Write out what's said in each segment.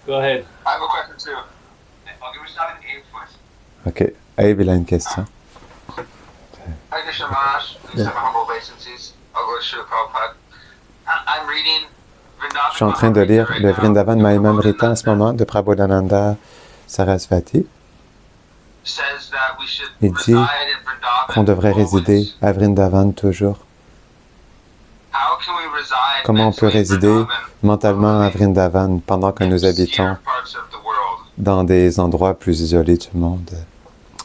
Go ahead. I have a question too. Okay, we're starting with Abe first. Ok, Abe, il a une question. Hi, Krishna Maharaj. These are my humble obeisances. I'll go to Srila Prabhupada. I'm reading Vrindavan. Je suis en train de lire le Vrindavan Mahimamrita en ce moment de Prabodhananda Sarasvati. Il dit qu'on devrait résider à Vrindavan toujours. Comment on peut résider mentalement à Vrindavan pendant que nous habitons dans des endroits plus isolés du monde?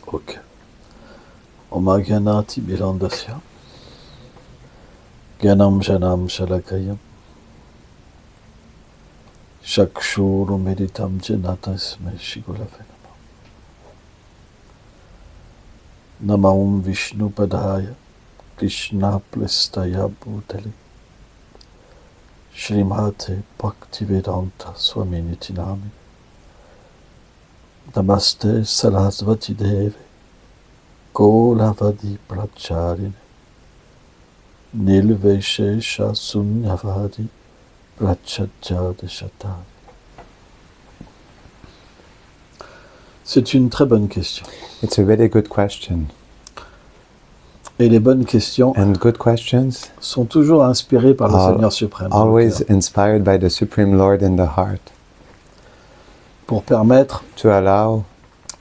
Ok. Oma Gyanati Bilandasya Gyanam Janam Shalakayam Shakshuru Meditam Janatasme Shigulavenama Namaum Vishnu Padhaya Krishna Plestaya Bhutali Srimate Bhaktivedanta Swamini Nami Namaste Sarasvati Devi Golavadi Pracharine Nilveshesha Sunyavadi Prachajadeshatari. C'est une très bonne question. It's a really good question. Et les bonnes questions And good questions sont toujours inspirées par le Seigneur suprême. Always inspired by the Supreme Lord in the heart. Pour permettre to allow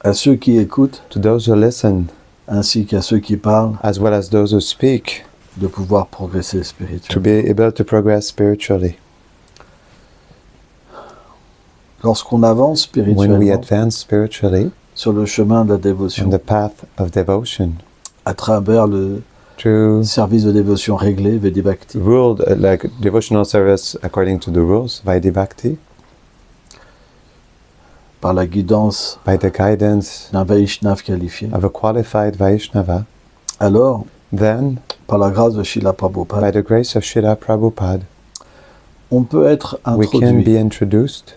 à ceux qui écoutent, to those who listen, ainsi qu'à ceux qui parlent, as well as those who speak, de pouvoir progresser spirituellement. To be able to progress spiritually. Lorsqu'on avance spirituellement, when we advance spiritually, sur le chemin de la dévotion, on the path of devotion, à travers le service de dévotion réglé, Vaidhi Bhakti, ruled like devotional service according to the rules, Vaidhi Bhakti, par la guidance by the guidance d'un Vaishnav qualifié, of a qualified Vaishnava, alors, then, par la grâce de Srila Prabhupada, by the grace of Srila Prabhupada, on peut être introduit we can be introduced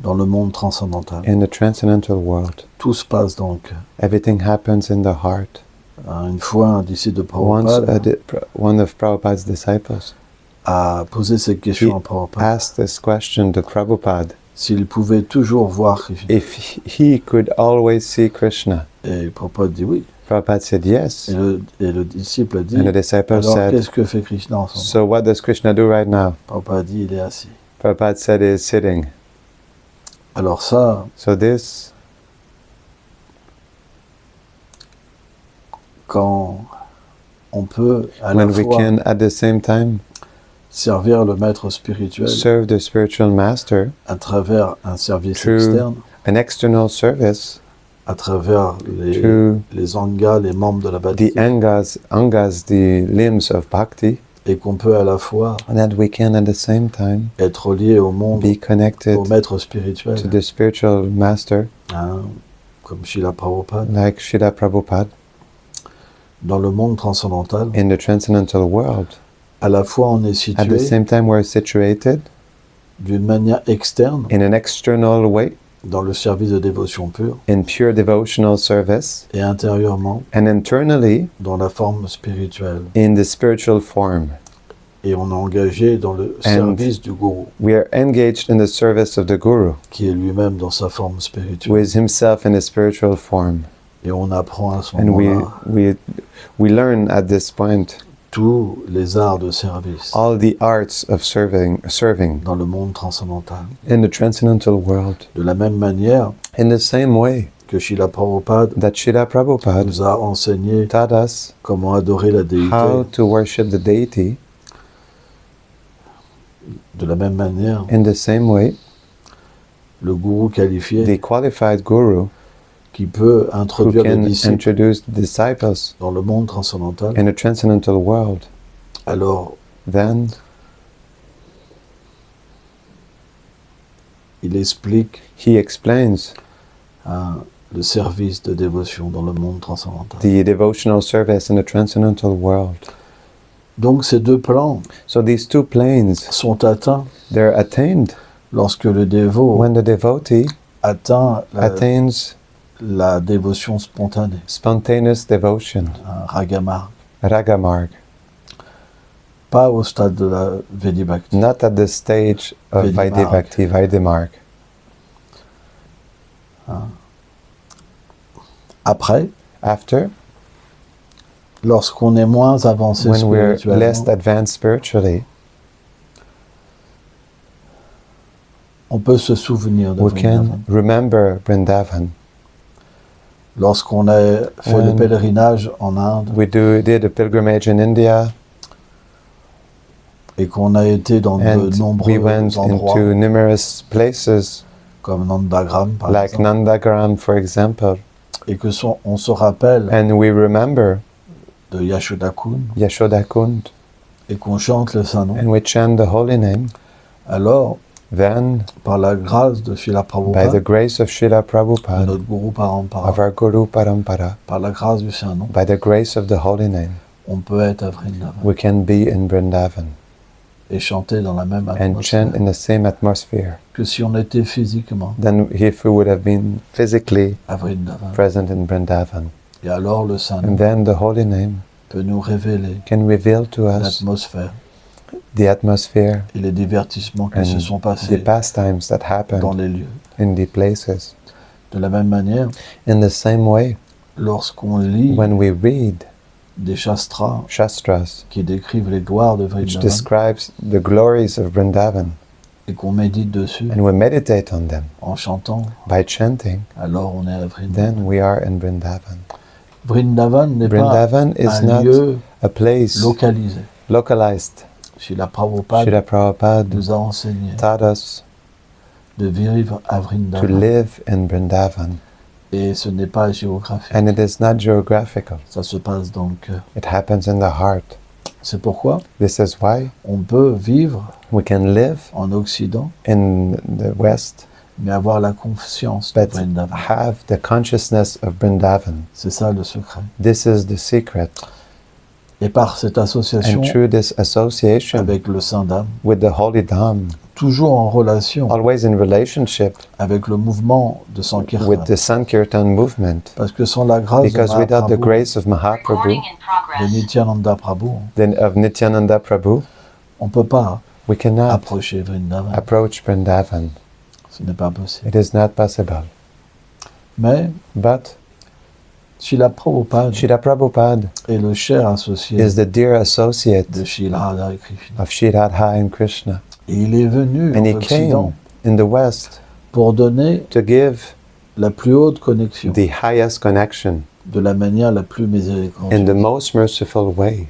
dans le monde transcendantal. In the transcendental world. Tout se passe dans le cœur. Everything happens in the heart. Une fois un disciple de Prabhupada, one of Prabhupada's disciples a posé cette question à Prabhupada. Asked this question to Prabhupada. S'il pouvait toujours voir Krishna. If he could always see Krishna. Et Prabhupada dit oui. Prabhupada said yes. Et le disciple a dit, and the disciple alors said, qu'est-ce que fait Krishna en ce moment? So what does Krishna do right now? Prabhupada dit, il est assis. Prabhupada said he is sitting. Alors ça, so this, quand on peut à when la we fois can at the same time servir le maître spirituel, serve the spiritual master à travers un service through externe, an external service, à travers les angas, les membres de la bhakti, the angas, the limbs of bhakti, et qu'on peut à la fois and that we can at the same time être lié au monde, be connected au maître spirituel, to the spiritual master, comme Srila Prabhupada, like Srila Prabhupada, dans le monde transcendantal, in the transcendental world. À la fois on est situé, at the same time we're situated, d'une manière externe, in an external way, dans le service de dévotion pure, in pure devotional service, et intérieurement, and internally, dans la forme spirituelle, in the spiritual form. Et on est engagé dans le service du Guru. We are engaged in the service of the Guru, qui est lui-même dans sa forme spirituelle. Who is himself in a spiritual form. Et on apprend à ce moment-là. And we learn at this point. Tous les arts de service. All the arts of serving. Dans le monde transcendantal. In the transcendental world. De la même manière. In the same way. Que Srila Prabhupada. That Srila Prabhupada. Nous a enseigné. Taught us. Comment adorer la déité. How to worship the deity. De la même manière. In the same way. Le gourou qualifié. The qualified guru. Qui peut introduire des disciples dans le monde transcendantal. In a transcendental world. Alors, then, il explique. He explains. Le service de dévotion dans le monde transcendantal. The devotional service in the transcendental world. Donc ces deux plans. So these two planes sont atteints. They're attained. Lorsque le dévot. When the devotee attains la dévotion spontanée. Spontaneous devotion. Ragamarg. Ragamarg. Pas au stade de la Vaidhi Bhakti. Not at the stage of Vaidhi Bhakti, Vaidhi Marg. Après, After, lorsqu'on est moins avancé when we're spirituellement, less advanced spiritually, on peut se souvenir de we Vrindavan. can remember Vrindavan. Lorsqu'on a fait le When pèlerinage en Inde we did a pilgrimage in India, et qu'on a été dans de and we nombreux went endroits, into numerous places, comme Nandagram par like exemple, Nandagram, for example, et que on se rappelle and we remember de Yashodakun, Yashodakund, et qu'on chante le Saint-Nom, and we chant the holy name, alors, then, par la grâce de Srila by the Prabhupada, grace of Srila de Prabhupada, notre Guru Parampara, of our Guru Parampara, par la grâce du Saint-Nom, by the grace of the holy name, on peut être à Vrindavan we can be in Vrindavan et chanter dans la même and chant atmosphère in the same atmosphere que si on était physiquement than if we would have been physically à Vrindavan. present in Vrindavan. Et alors le And Saint-Nom then the holy name peut nous révéler can reveal to us l'atmosphère the atmosphere et les divertissements qui se sont and the passés pastimes that dans happened les lieux. in the places. De la même manière, In the same way, lorsqu'on lit when we read des shastras Shastras, qui décrivent les gloires de which Vrindavan describes the glories of Vrindavan, et qu'on médite dessus and we meditate on them en chantant, by chanting, alors on est à Vrindavan. then we are in Vrindavan. Vrindavan n'est pas Vrindavan is un not lieu a place localisé. localized. Srila Prabhupada Srila Prabhupada nous a enseigné taught us de vivre à to Vrindavan. live in Vrindavan, Et ce n'est pas géographique, and it is not geographical. ça se passe dans le cœur. It happens in the heart. C'est pourquoi This is why on peut vivre we can live en Occident, in the West, mais avoir la conscience de but Vrindavan. have the consciousness of Vrindavan. C'est ça le secret. This is the secret. Et par cette association And through this association avec le Saint Dame, with the Holy Dham, toujours en relation always in relationship avec le mouvement de Sankirtan, with the Sankirtan movement, parce que sans la grâce de because without the Mahaprabhu, grace of Mahaprabhu, de Nityananda Prabhu, then of Nityananda Prabhu, on ne peut pas we cannot approcher Vrindavan. approach Vrindavan. Ce n'est pas possible. It is not possible. Mais But Srila Prabhupada Srila Prabhupada est le cher associé is the dear associate de Srila Radha et Krishna. of Sri Radha and Krishna. Et il est venu And en he Occident came in the West pour donner to give la plus haute connexion the highest connection de la manière la plus in miséricordieuse. the most merciful way.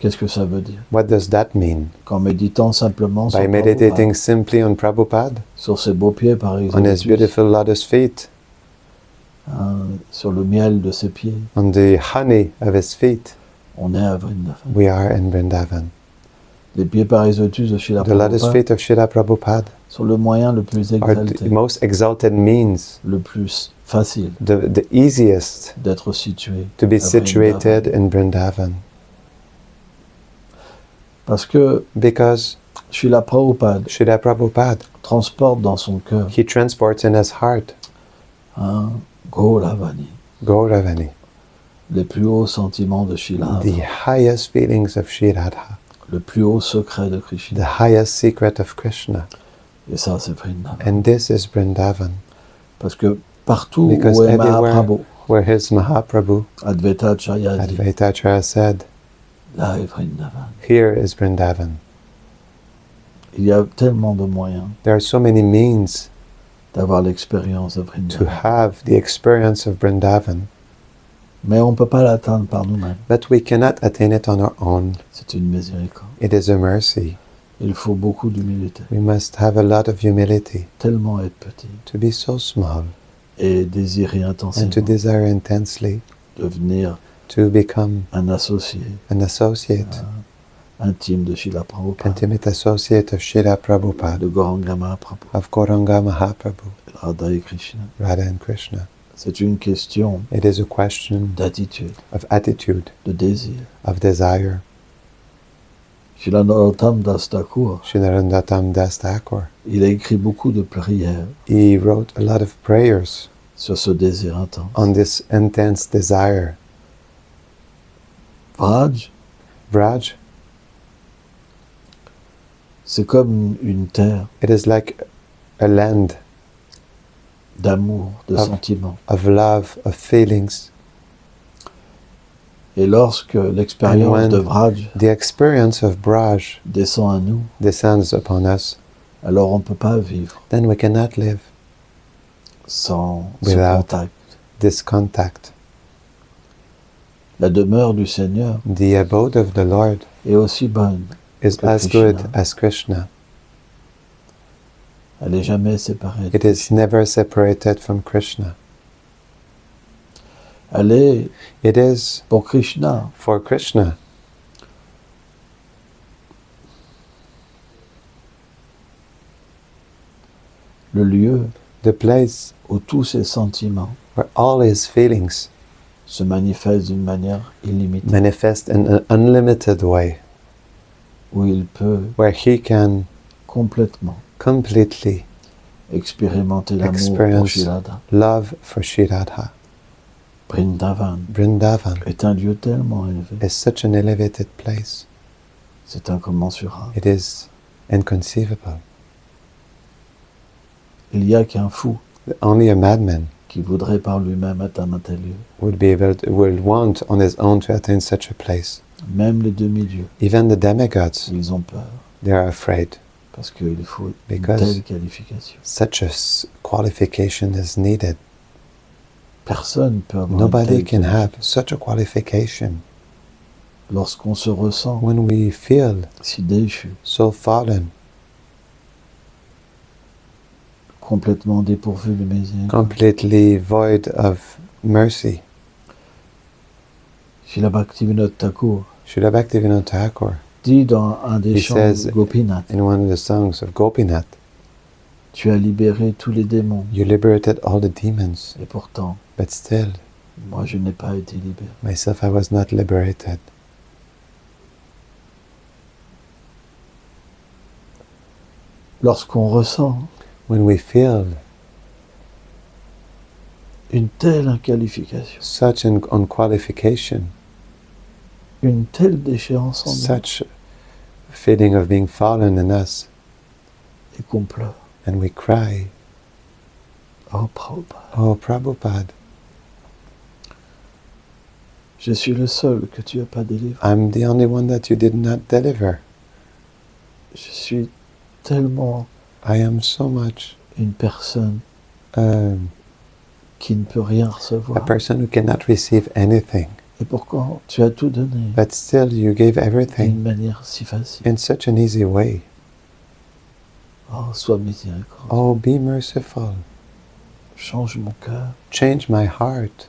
Qu'est-ce que ça veut dire? What does that mean? Qu'en méditant simplement sur, By meditating simply on Prabhupada, sur ses beaux pieds par on his exemple, beautiful lotus feet, sur le miel de ses pieds, on the honey of his feet, on est à Vrindavan. we are in Vrindavan. Les pieds parisotus de Srila The lotus Prabhupada feet of Srila Prabhupada sont le moyen le plus are exalté, the most exalted means, le plus facile the easiest d'être situé to be à Vrindavan. situated in Vrindavan. Parce que Because Srila Prabhupada Srila Prabhupada, transporte dans son cœur he transports in his heart un Gauravani, Gauravani, les plus hauts sentiments de Srila the Radha, highest feelings of Sri Radha, le plus haut secret de Krishna. the highest secret of Krishna. Et ça, c'est Vrindavan. And this is Vrindavan, Parce que partout because où est everywhere Mahaprabhu, where his Mahaprabhu, Advaita Acharya dit, Advaitacharya said, là est Vrindavan. here is Vrindavan. Il y a tellement de moyens There are so many means d'avoir l'expérience de to Vrindavan. have the experience of Vrindavan, Mais on ne peut pas l'atteindre par nous-mêmes. but we cannot attain it on our own. C'est une miséricorde. It is a mercy. Il faut beaucoup d'humilité. We must have a lot of humility Tellement être petit to be so small et désirer and intensément to desire intensely devenir to become un associé an associate, intime de Srila Prabhupada, intimate associate of Srila Prabhupada, de Gauranga Mahaprabhu, of Gauranga Mahaprabhu, Radha et Krishna. Radha and Krishna. C'est une question It is a question d'attitude, of attitude, de désir. of desire. Srila Narottam Das Thakur, Shinarandatam Das Thakur, il a écrit beaucoup de prières he wrote a lot of prayers sur ce désir intense. on this intense desire. Vraj, Vraj, c'est comme une terre it is like a land d'amour, de sentiments. Of love, of feelings. Et lorsque l'expérience de Vraj the experience of Braj descend à nous, descends upon us, alors on ne peut pas vivre then we cannot live sans ce without contact. this contact. La demeure du Seigneur The abode of the Lord est aussi bonne is que as Krishna. good as Krishna. Elle n'est jamais séparée. It is never separated from Krishna. Elle est It is pour Krishna for Krishna le lieu the place où tous ses sentiments where all his feelings se manifestent d'une manière illimitée, manifest in an unlimited way, où il peut where he can complètement completely expérimenter l'amour pour experience Shri Radha. love for Shri Radha. Vrindavan Vrindavan est un lieu tellement élevé, is such an elevated place. c'est incommensurable. It is inconceivable. Il n'y a qu'un fou Only a madman qui voudrait par lui-même atteindre un tel lieu. would want on his own to attain such a place. Même les demi-dieux, Even the demigods, ils ont peur they are afraid parce qu'il faut une Because telle qualification. such a qualification is needed. Personne ne peut avoir Nobody une can telle have such a qualification. Lorsqu'on se ressent When we feel si déchu, so fallen, complètement dépourvu de miséricorde. completely void of mercy. Srila Bhaktivinoda Thakur Srila Bhaktivinoda Thakur, dit dans un des He chants says de Gopinath, in one of the songs of Gopinath, tu as libéré tous les démons, you liberated all the demons, et pourtant, but still, moi je n'ai pas été libéré. myself, I was not liberated. Lorsqu'on ressent When we feel une telle inqualification, such an unqualification, une telle déchéance en nous, such feeling of being fallen in us, et qu'on pleure, and we cry, oh Prabhupada, oh Prabhupada, je suis le seul que tu n'as pas délivré. I'm the only one that you did not deliver. Je suis tellement I am so much une personne qui ne peut rien a recevoir. person who cannot receive anything, Et pourquoi tu as tout donné but still you gave everything d'une manière si facile. in such an easy way. Oh, sois miséricordieux. Oh, be merciful. Change mon cœur. Change my heart.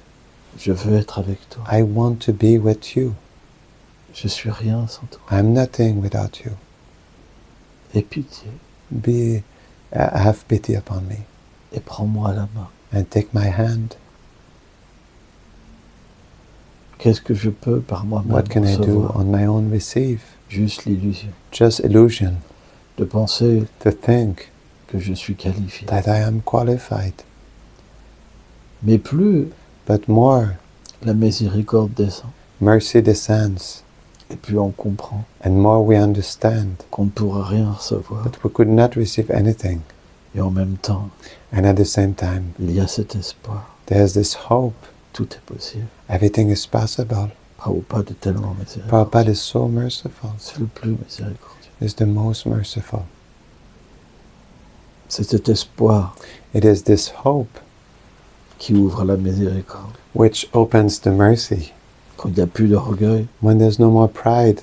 Je veux être avec toi. I want to be with you. Je suis rien sans toi. I'm nothing without you. Aie pitié Have pity upon me et prends-moi à la main. and take my hand. Qu'est-ce que je peux par moi-même What can I do recevoir? on my own receive? Juste l'illusion Just illusion de penser to think que je suis qualifié. that I am qualified. Mais plus But more la miséricorde descend, mercy descends, et plus on comprend and more we understand qu'on ne pourra rien recevoir. that we could not receive anything. Et en même temps, And at the same time, il y a cet espoir. there's this hope. Tout est possible. Everything is possible. Prabhupada est tellement miséricordieux. Prabhupada is so merciful. C'est le plus miséricordieux. Is the most merciful. C'est cet espoir It is this hope qui ouvre la miséricorde. which opens the mercy. Quand il n'y a plus d'orgueil, When there's no more pride,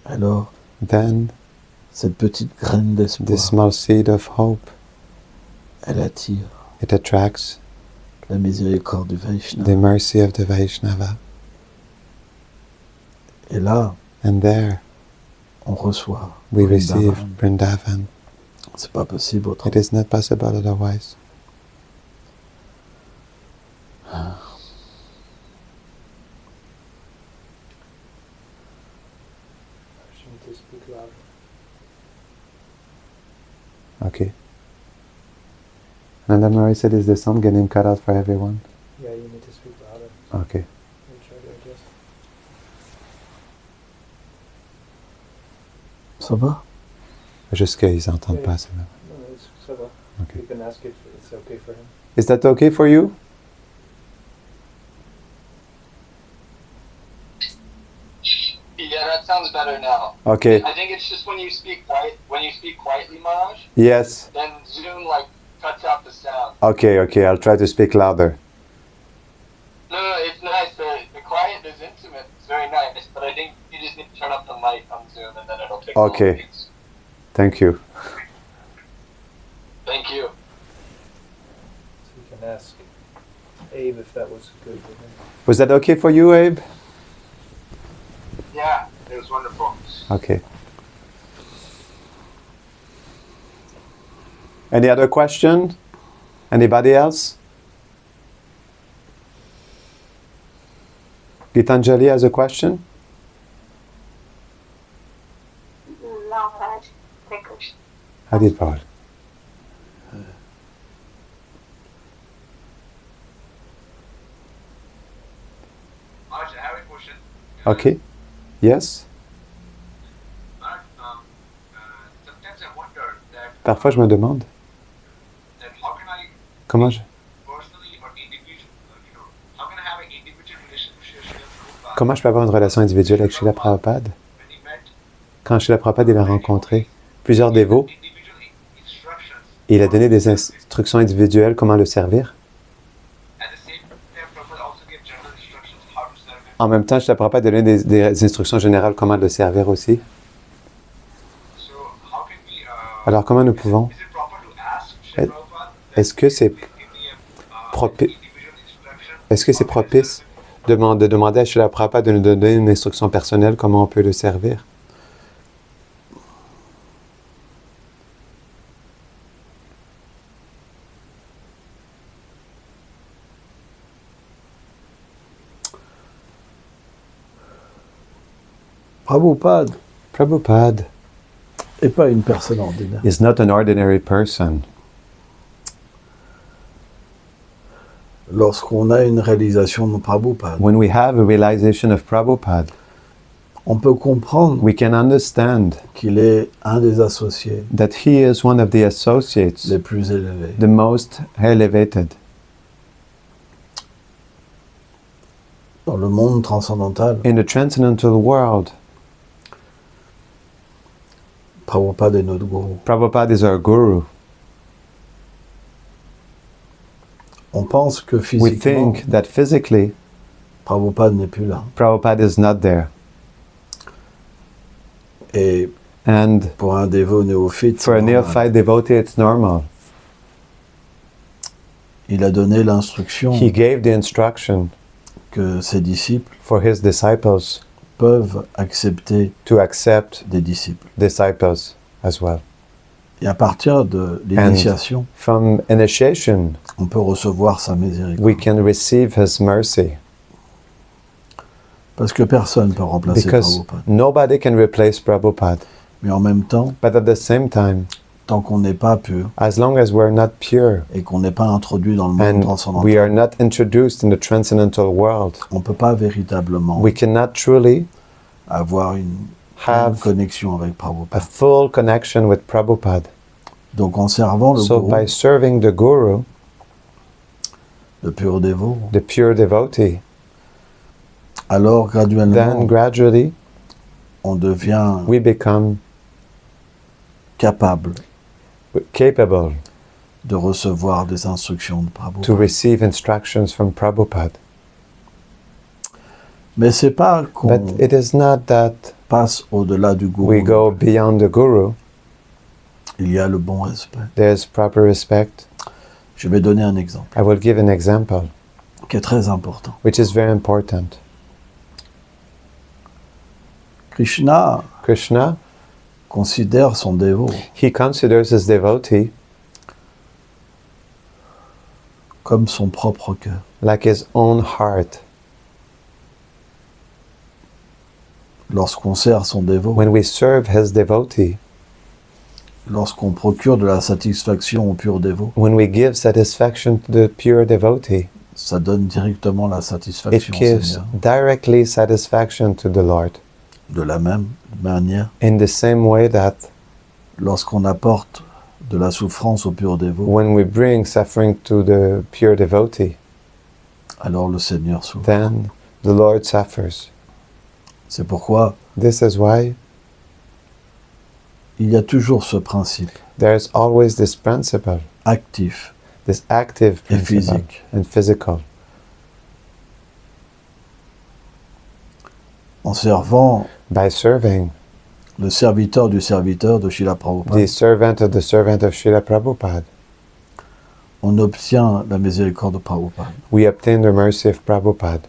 alors then cette petite graine this d'espoir, small seed of hope, elle attire it attracts la miséricorde du Vaishnava. the mercy of the Vaishnava. Et là, And there on reçoit we Vrindavan. receive Vrindavan. C'est pas possible autrement. It is not possible otherwise. Okay. Nanda Murray said, is the sound getting cut out for everyone? Yeah, you need to speak louder. Okay. I'll try to adjust. Ça va? Juste qu'ils n'entendent pas. Ça. No, Ça va. Okay. You can ask if it's okay for him. Is that okay for you? Yeah, that sounds better now. Okay. I think it's just when you speak quietly, Maj, Yes. then Zoom like cuts out the sound. Okay, okay. I'll try to speak louder. No, it's nice. The quiet is intimate. It's very nice. But I think you just need to turn up the mic on Zoom and then it'll pick all Okay. the beats. Thank you. Thank you. So you can ask Abe if that was good with him. Was that okay for you, Abe? Yeah, it was wonderful. Okay. Any other question? Anybody else? Gitanjali has a question? No, Raj. Thank you. Hadid Paul. Maj, I have a question. Okay. Yes? Sometimes I wonder that, Parfois, je me demande that how can I comment je, personally or individually, how can I have an individual relationship with comment je peux avoir une relation individuelle avec Srila Prabhupada. when he met Quand Srila Prabhupada il a rencontré plusieurs dévots, individual instructions. il a donné des instructions individuelles comment le servir. At the same time, Prabhupada also gave general instructions how to serve him. En même temps, Srila Prabhupada a donné des instructions générales comment le servir aussi. So how can we, Alors, comment nous pouvons? is it proper to ask Srila Prabhupada Est-ce que c'est give me propi- individual instruction? est-ce que c'est propice de demander à Srila Prabhupada de nous donner une instruction personnelle comment on peut le servir? Prabhupada Prabhupada n'est pas une personne ordinaire. is not an ordinary person. Lorsqu'on a une réalisation de Prabhupada, When we have a realization of Prabhupada, on peut comprendre we can understand qu'il est un des associés that he is one of the associates, les plus élevés. the most elevated. Dans le monde transcendantal, In the transcendental world, Prabhupada est notre gourou. Prabhupada is our guru. On pense que We physiquement, think that physically, Prabhupada n'est plus là. Prabhupada is not there. Et And pour un dévot néophyte, for a c'est normal. neophyte devotee, it's normal. Il a donné l'instruction He gave the instruction que ses disciples for his disciples peuvent accepter to accept des disciples. disciples as well. Et à partir de l'initiation, From initiation, on peut recevoir sa miséricorde. we can receive his mercy Parce que personne ne peut remplacer because Prabhupada. nobody can replace Prabhupada. Mais en même temps, But at the same time, tant qu'on n'est pas pur as long as we're not pure et qu'on n'est pas introduit dans le monde and transcendantal, we are not introduced in the transcendental world, on ne peut pas véritablement we cannot truly avoir une have connexion avec a Prabhupada. full connection with Prabhupada. Donc en servant le So gourou, by serving the Guru, le pur dévot, the pure devotee, alors graduellement, then gradually on devient we become capable capable de recevoir des instructions de to Prabhupada. receive instructions from Prabhupada. Mais c'est pas qu'on But it is not that passe au-delà du gourou. we go beyond the Guru. Il y a le bon respect. There's proper respect. Je vais donner un exemple I will give an example, qui est très important. which is very important. Krishna Krishna, considère son dévot he considers his devotee comme son propre cœur. like his own heart. Lorsqu'on sert son dévot, When we serve his devotee, lorsqu'on procure de la satisfaction au pur dévot, when we give satisfaction to the pure devotee, ça donne directement la it satisfaction au gives Seigneur. directly satisfaction to the Lord. De la même manière, In the same way that lorsqu'on apporte de la souffrance au pur dévot, when we bring suffering to the pure devotee, alors le Seigneur souffre. then the Lord suffers. C'est pourquoi This is why il y a toujours ce principe there's always this principle, actif this active et principle physique. and physical. En servant By serving le serviteur du serviteur de Srila Prabhupada, the servant of Srila Prabhupada, on obtient la miséricorde de Prabhupada. we obtain the mercy of Prabhupada.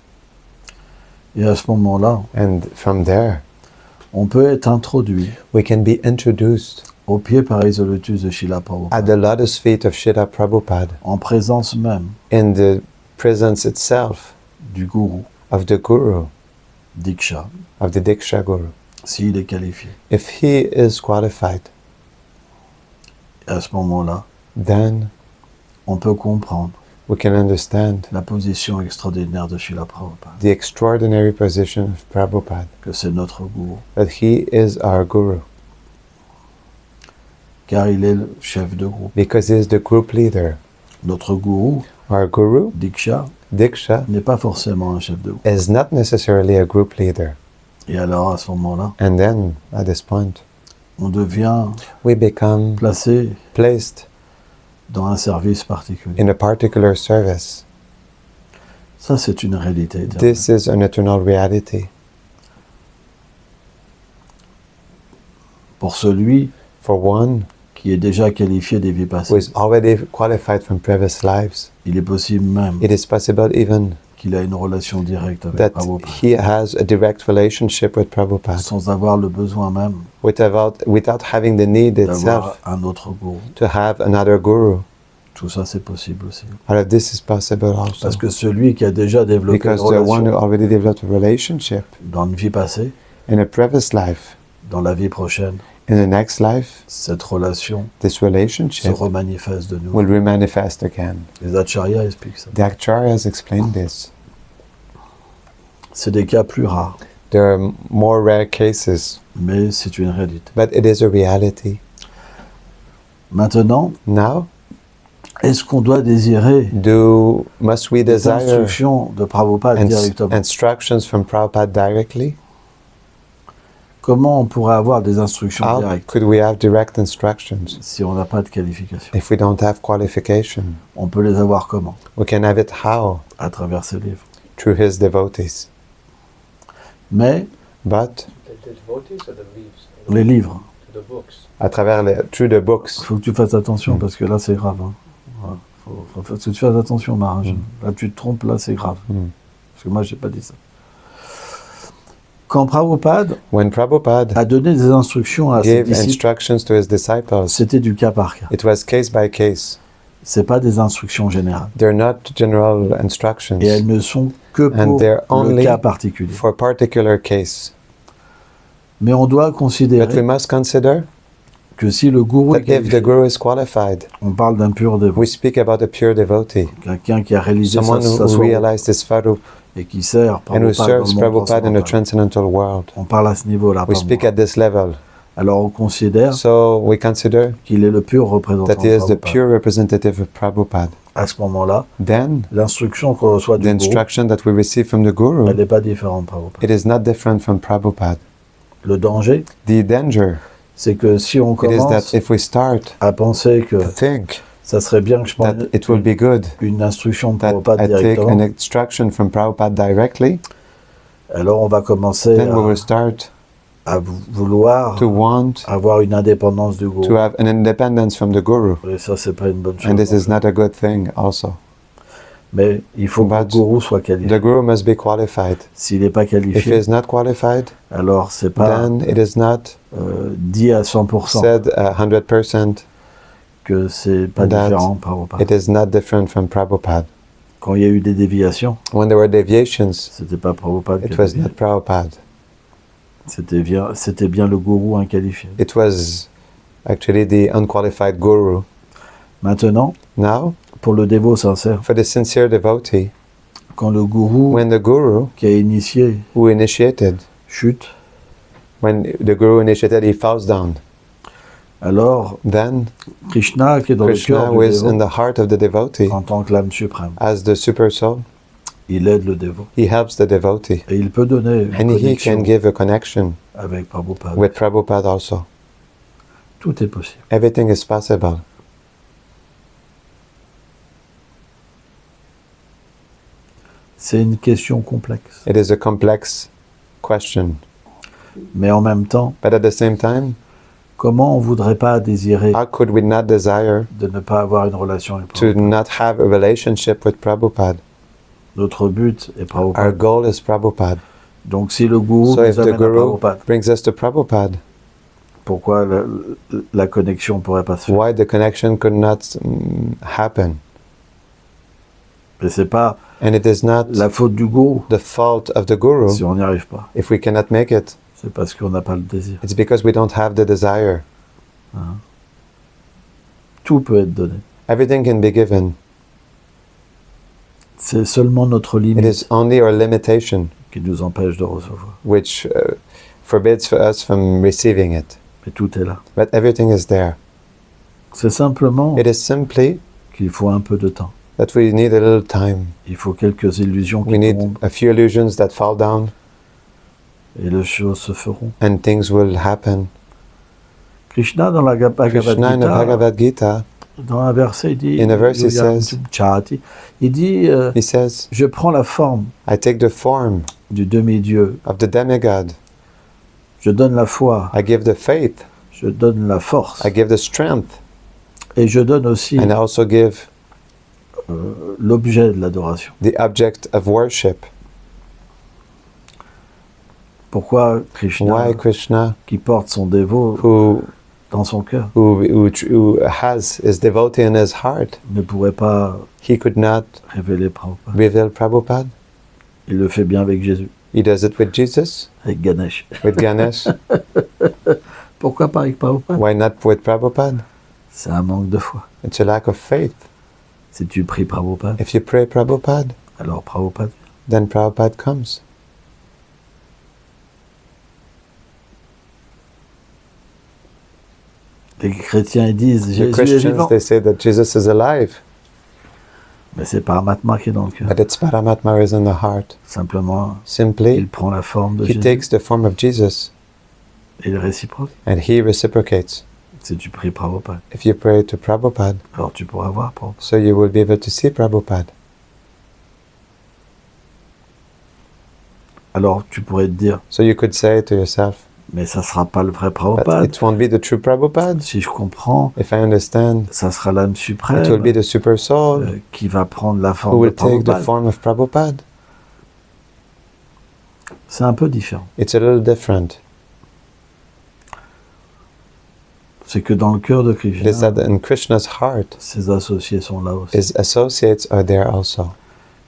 Et à ce moment-là, And from there, on peut être introduit we can be introduced au pied pareil au lotus de Srila at Prabhupada, the lotus feet of Srila Prabhupada, en présence même in the presence itself du gourou, of the Guru, Diksha, of the Diksha Guru. s'il est qualifié. If he is qualified, Et à ce moment-là, then on peut comprendre we can understand la position extraordinaire de Srila Prabhupada, the extraordinary position of Prabhupada, que c'est notre gourou, that he is our Guru, car il est le chef de groupe. because he is the group leader. Notre gourou, Our Guru, Diksha, Diksha, n'est pas forcément un chef de groupe. is not necessarily a group leader. Et alors, à ce moment-là, And then, at this point, on devient we become placé placed dans un service particulier. in a particular service. Ça, c'est une réalité éternelle. This is an eternal reality. Pour celui For one qui est déjà qualifié des vies who passées, is already qualified from previous lives, il est possible même it is possible even qu'il a une relation directe avec that Prabhupada, he has a direct relationship with Prabhupada sans avoir le besoin même without having the need d'avoir itself un autre gourou. to have another Guru. Tout ça, c'est possible aussi. All of this is possible also. Parce que celui qui a déjà développé une Because the one who relation already developed a relationship dans une vie passée, in a previous life, dans la vie prochaine, in the next life, cette relation this se relationship remanifeste de nous. will remanifest again. Les acharyas expliquent ça. The Acharyas explained this. C'est des cas plus rares, There are more rare cases, mais c'est une réalité. but it is a reality. Maintenant, Now, est-ce qu'on doit désirer must we des desire instructions de Prabhupada directement? instructions from Prabhupada directly? Comment on pourrait avoir des instructions How directes could we have direct instructions si on n'a pas de qualification? if we don't have qualification? On peut les avoir comment? We can have it how? À travers ces livres. Through his devotees. Mais But The devotees or the leaves? les livres, The books. through the il books. faut que tu fasses attention parce que là c'est grave. Hein. Voilà. Faut que tu fasses attention, Maharaj. Là tu te trompes, là c'est grave. Parce que moi j'ai pas dit ça. Quand Prabhupada When Prabhupada a donné des instructions à ses gave disciples, instructions to his disciples, c'était du cas par cas. it was case by case. C'est pas des instructions générales. They're not general instructions Et elles ne sont que And pour they're le only cas particulier. for particular case. Mais on doit But we considérer must consider que si le gourou est that if the qualifié, Guru is qualified, on parle d'un pur dévot, we speak about a pure devotee, quelqu'un qui a réalisé someone sa who source realized his Farup et qui sert and who Prabhupada dans serves le monde Prabhupada in a transcendantal. transcendental world. On parle à ce niveau-là. We pas speak moi. at this level. Alors on considère So we consider qu'il est le pur représentant that he de is the Prabhupada. pure representative of Prabhupada. À ce moment-là, Then l'instruction qu'on reçoit the du gourou, instruction that we receive from the elle Guru, n'est pas différente de Prabhupada. it is not different from Prabhupada. Le danger, The danger c'est que si on it is that commence if we start à penser que to think ça serait bien que je that prenne it will be good une instruction de that Prabhupada I take directement, an instruction from Prabhupada directly, alors on va commencer then we will start à vouloir to want avoir une indépendance du to gourou. have an independence from the Guru. Et ça, c'est pas une bonne chose. And this is not a good thing also. Mais il faut que le But gourou soit qualifié. The Guru must be qualified. S'il n'est pas If he qualifié, is not qualified, alors c'est pas then it is not dit à 100% said 100% que c'est pas that différent par rapport. it is not different from Prabhupada. Quand il y a eu des déviations, When there were deviations, c'était pas Prabhupada qui it a was dévié. not Prabhupada. C'était bien le gourou inqualifié. It was actually the unqualified Guru. Maintenant, Now, pour le dévot sincère, for the sincere devotee, quand le gourou when the Guru qui a initié who initiated, chute, when the Guru initiated, he falls down. Alors, then Krishna, qui est dans Krishna, le who cœur is du in dévot, the heart of the devotee, en tant que l'âme suprême, as the super soul, il aide le dévot. he helps the devotee. Et il peut donner une And he connexion can give a connection avec Prabhupada. with Prabhupada also. Tout est possible. Everything is possible. C'est une question complexe. It is a complex question. Mais en même temps, But at the same time, comment on ne voudrait pas désirer how could we not desire de ne pas avoir une relation avec to Prabhupada? not have a relationship with Prabhupada? Notre but est Our Prabhupada. goal is Prabhupada. Donc si le gourou So nous if the amène à Guru Prabhupada, brings us to Prabhupada, pourquoi la connexion ne pourrait pas se faire? why the connection could not happen? Mais c'est pas And it is not la faute du gourou the fault of the Guru si on n'y arrive pas. if we cannot make it. C'est parce qu'on n'a pas le désir. It's because we don't have the desire. Tout peut être donné. Everything can be given. C'est seulement notre It limite is only our limitation qui nous empêche de recevoir. which forbids for us from receiving it. Mais tout est là. But everything is there. C'est simplement It is simply qu'il faut un peu de temps. that we need a little time. Il faut quelques illusions We qui need tombent a few illusions that fall down et les choses se feront. and things will happen. Krishna dans la Bhagavad Krishna in the Gita, Bhagavad Gita, dans un verset, il dit, In a verse he says- Chahati, il dit, he says, je prends la forme I take the form du demi-dieu, of the demigod. je donne la foi, I give the faith. je donne la force, I give the strength. et je donne aussi And I also give l'objet de l'adoration. the object of worship. Pourquoi Krishna, Why Krishna, qui porte son dévot who dans son cœur, who has his devotee in his heart, ne pourrait pas he could not révéler Prabhupada? reveal Prabhupada? Il le fait bien avec Jésus, He does it with Jesus, avec Ganesh. with Ganesh. Pourquoi pas avec Prabhupada? Why not with Prabhupada? C'est un manque de foi. It's a lack of faith. Si tu pries Prabhupada, If you pray Prabhupada, alors Prabhupada. then Prabhupada comes. Les chrétiens ils disent The Jésus est Christians, vivant. they say that Jesus is alive, Mais c'est Paramatma qui est dans le cœur. but it's Paramatma is in the heart. Simplement, Simply, il prend la forme de he Jésus takes the form of Jesus et il réciproque. and he reciprocates. Si tu pries Prabhupada, If you pray to Prabhupada, alors tu pourras voir Prabhupada. so you will be able to see Prabhupada. Alors tu pourrais te dire, So you could say to yourself, mais ça sera pas le vrai but Prabhupada. it won't be the true Prabhupada. Si je comprends, If I understand, ça sera l'âme it will suprême be the super soul qui va prendre la who forme de will take the Prabhupada. form of Prabhupada. C'est un peu différent. It's a little different. C'est que dans le cœur de It is Krishna, that in Krishna's heart, ses associés sont là aussi. his associates are there also.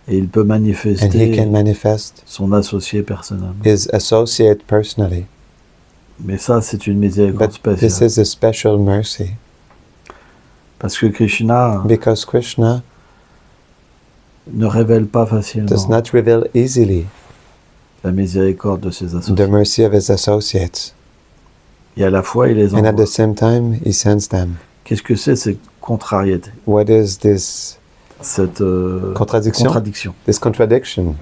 Et il peut And he manifester can manifest son associé personnellement. his associate personally. Mais ça, c'est une miséricorde But this spéciale. is a special mercy. Parce que Krishna Because Krishna ne révèle pas does facilement not reveal easily la miséricorde de ses the associés. mercy of his associates. Et à la fois, il les And at envoie. the same time, he sends them. Qu'est-ce que c'est cette contrariété, What is this cette contradiction? This contradiction?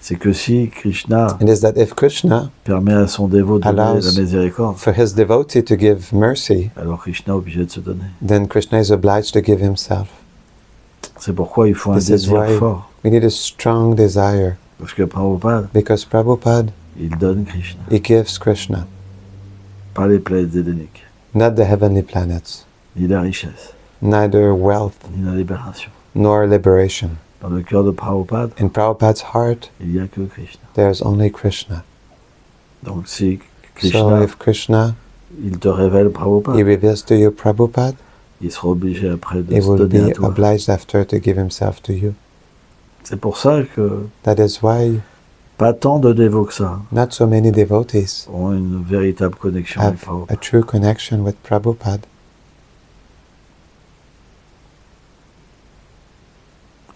C'est que si Krishna It is that if Krishna, permet à son dévot de donner allows la miséricorde, for his devotee to give mercy, alors Krishna est obligé de se donner. then Krishna is obliged to give himself. C'est pourquoi il faut un This is désir why fort. we need a strong desire. Parce que Prabhupada, Because Prabhupada, il donne Krishna, he gives Krishna, pas les planètes édéniques, not the heavenly planets, ni la richesse, neither wealth ni la libération. nor liberation. Dans le cœur de Prabhupada, In Prabhupada's heart, il n'y a que Krishna. there's only Krishna. Donc si So Krishna, if Krishna, il te révèle he Prabhupada, reveals to you Prabhupada, il sera obligé après de he se will donner à be toi. obliged after to give himself to you. C'est pour ça que That is why pas tant de dévots que ça not so many devotees ont une véritable connexion avec have Prabhupada. a true connection with Prabhupada.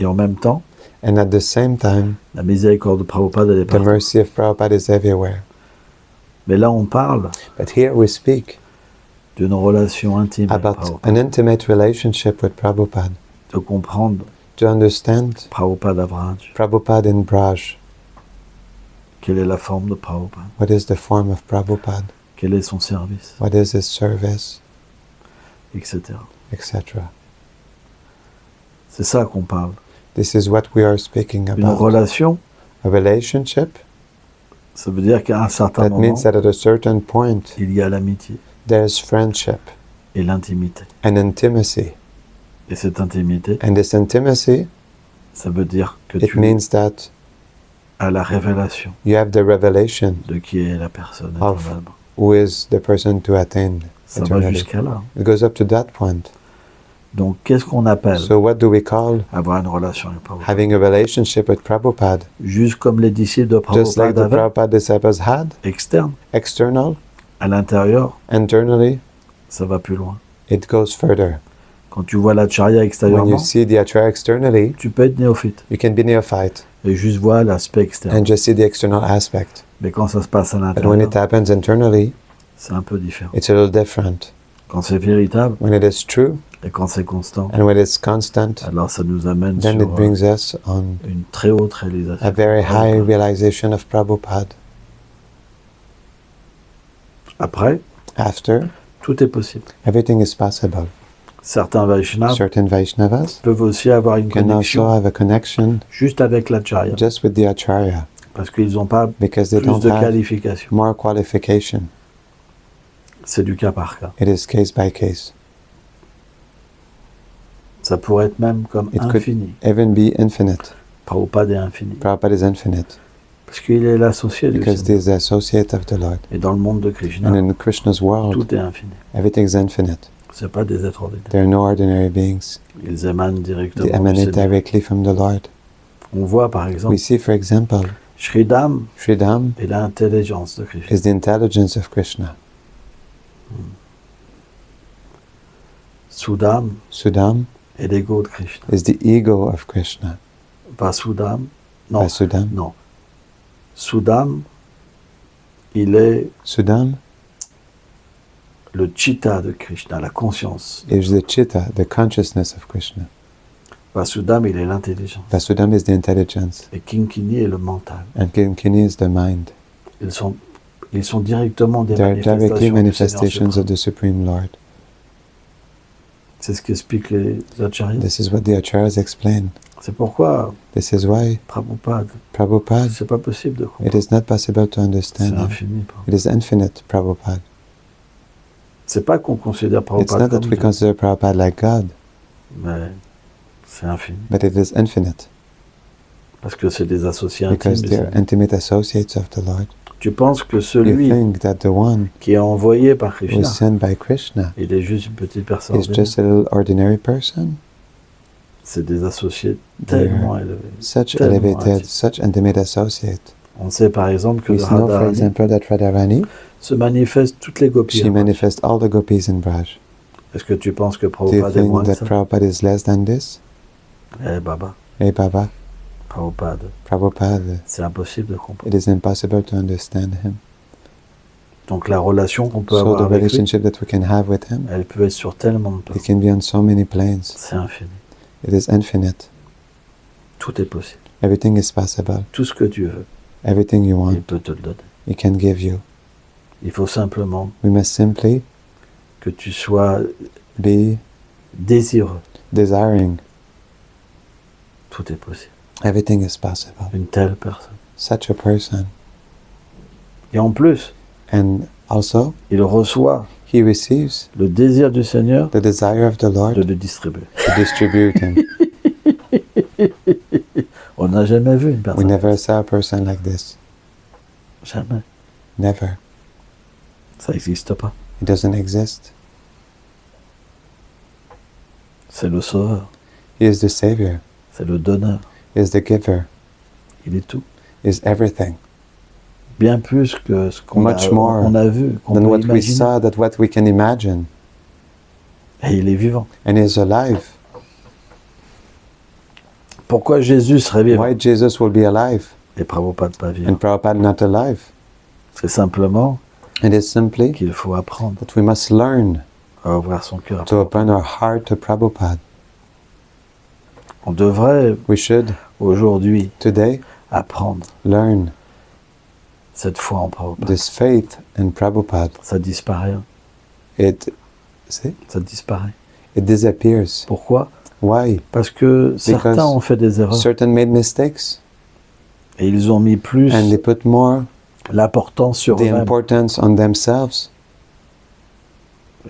Et en même temps, And at the same time, la miséricorde de Prabhupada, elle est the partout. mercy of Prabhupada is everywhere. Mais là, on parle But here we speak d'une relation intime avec about Prabhupada, an intimate relationship with Prabhupada, de comprendre to understand Prabhupada à Vraj, Prabhupada in Braj. quelle est la forme de Prabhupada, What is the form of Prabhupada? quel est son service, What is his service? etc. Etc. C'est ça qu'on parle. This is what we are speaking Une about. relation, A relationship, ça veut dire qu'à un certain that moment, means that at a certain point, il y a l'amitié there's friendship et l'intimité. and intimacy. Et cette intimité, And this intimacy, ça veut dire que it tu means that as la révélation you have the revelation de qui est la personne Of éternellement. who is the person to attain Ça va eternally. jusqu'à là. It goes up to that point. Donc, qu'est-ce qu'on appelle So what do we call avoir une relation avec Prabhupada? having a relationship with Prabhupada? Juste comme les disciples de Just like Prabhupada the avaient, Prabhupada disciples had, externe, external, à l'intérieur, internally, ça va plus loin. it goes further. Quand tu vois l'acharya When extérieurement, you see the acharya externally, tu peux être néophyte you can be neophyte et juste voir l'aspect externe. and just see the external aspect. Mais quand ça se passe à But when l'intérieur, it happens internally, c'est un peu différent. it's a little different. Quand c'est véritable When it is true et quand c'est constant, and when it's constant, alors ça nous amène then sur it brings us on une très haute réalisation. a very high realization of Prabhupada. Après, After, tout est possible. everything is possible. Certains Vaishnavas Certain Vaishnavas peuvent aussi avoir une can also connexion have a connection juste avec l'acharya just with the acharya parce qu'ils n'ont pas because they plus don't de have qualification. more qualification. C'est du cas par cas. It is case by case. Ça pourrait être même comme It could infini. even be infinite. Prabhupada est infini. Prabhupada is infinite Parce qu'il est l'associé du because Seigneur. he is the associate of the Lord. Et dans le monde de Krishna, And in Krishna's world, tout est infini. everything is infinite. Ce pas des êtres ordinaires. There are no ordinary beings. Ils émanent They directement du emanate Seigneur. directly from the Lord. On voit par We exemple, see, for example, Sridham Sridham est l'intelligence de Krishna. is the intelligence of Krishna. Sudham Sudham est l'ego de Krishna. is the ego of Krishna. Vasudham, non, Vasudham. non. Sudham, il est Sudham le chitta de Krishna, la conscience. is the chitta, the consciousness of Krishna. Vasudham, il est l'intelligence. Vasudham is the intelligence. Et Kinkini est le mental. And Kinkini is the mind. Ils sont directement des They are directly manifestations du Seigneur manifestations suprême. of the Supreme Lord. C'est ce qu'expliquent les acharyas. This is what the acharyas explain. C'est pourquoi This is why Prabhupada, c'est pas possible de it comprendre. is not possible to C'est understand him. infini. It is infinite, Prabhupada. C'est pas qu'on considère It's Prabhupada not comme that we Dieu, consider Prabhupada like God, mais c'est infini. but it is infinite Parce que c'est des associés because intimes. they are intimate associates of the Lord. Tu penses que You celui think that the one qui est envoyé par who is Krishna, sent by Krishna il est juste une petite personne. is just a little ordinary person? C'est des associés They tellement are élevés. such Tellement elevated, intimate. such intimate associate. On sait par exemple que We know, for Radharani example, that Radharani, se manifeste toutes les gopis. she manifests all the gopis in Braj. Est-ce que tu penses que Do you Prabhupada est moins think que that ça? Prabhupada is less than this? Eh Baba, Hey Baba, Prabhupada, c'est impossible de comprendre. it is impossible to understand him. Donc la relation qu'on peut So avoir the avec lui, relationship that we can have with him, elle peut être sur tellement de plans. it can be on so many planes. C'est infini. It is infinite. Tout est possible. Everything is possible. Tout ce que tu veux, Everything you il want, peut te le donner. he can give you. Il faut simplement We must simply que tu sois be désireux. desiring. Tout est possible. Everything is possible. Une telle personne. Such a person. Et en plus, And also, il reçoit he receives le désir du Seigneur the desire of the Lord de le distribuer. to distribute him. On n'a jamais vu une We personne. never saw a person like this. Jamais. Never. Ça n'existe pas. It doesn't exist. C'est le sauveur. He is the Savior. C'est le donneur. He is the giver. Il est tout. He is everything. Bien plus que ce qu'on Much a, more on a vu, qu'on Than peut what we imaginer. saw, that what we can imagine. Et il est vivant. And he is alive. Pourquoi Jésus serait vivant Why Jesus will be alive et Prabhupada pas vivant? and Prabhupada not alive? C'est simplement It is simply qu'il faut apprendre that we must learn à ouvrir son cœur. to open our heart to Prabhupada. On devrait We should aujourd'hui today apprendre learn cette foi en Prabhupada. this faith in Prabhupada. Ça disparaît. It disappears. Pourquoi? Why? Parce que certains ont fait des erreurs. Certain made mistakes. Et ils ont mis plus and they put more l'importance sur the eux-mêmes. importance on themselves.